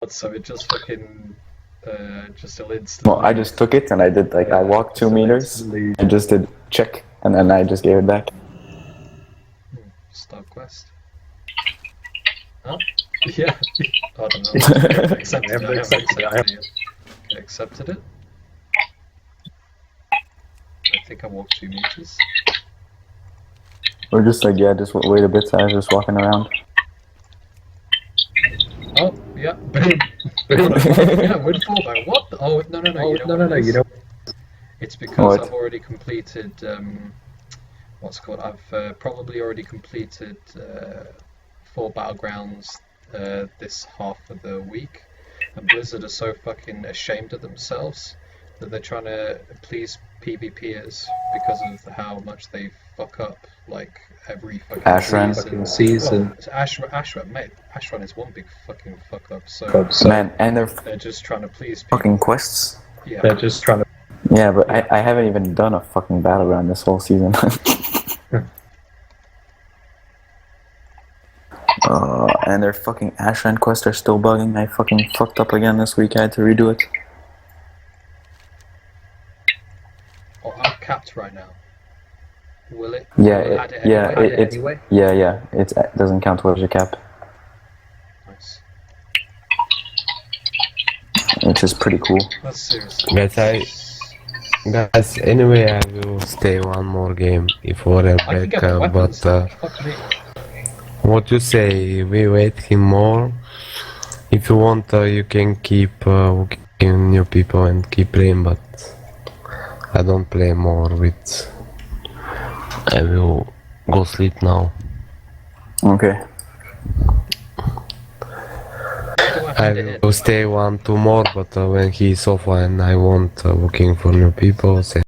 So it just fucking just instantly. Well, I just took it and I did I walked 2 meters and just did check and then I just gave it back. Start quest. Huh? Yeah. I don't know. Accepted it. Okay, accepted it. I think I walked 2 meters. We're just just wait a bit, so I was just walking around. Oh, yeah, boom. Yeah, windfall by what? Oh, no, you know. It's because I've already completed, what's it called? I've probably already completed 4 battlegrounds this half of the week. And Blizzard are so fucking ashamed of themselves that they're trying to please PvPers because of how much they fuck up, like, every fucking season. Well, Ashran is one big fucking fuck up, so... Man, and they're just trying to please people. Fucking quests? Yeah. They're just trying to... Yeah, but I haven't even done a fucking battleground this whole season. And their fucking Ashran quests are still bugging. I fucking fucked up again this week. I had to redo it. Oh, I'm capped right now. Will it? Yeah, will it anyway? Yeah. It doesn't count towards your cap. Nice. Which is pretty cool. That's serious. Guys, anyway, I will stay one more game before I break, but what you say? We wait him more. If you want, you can keep working new people and keep playing, but I don't play more with. I will go sleep now. Okay. I will stay 1-2 more, but when he's offline, I want looking for new people.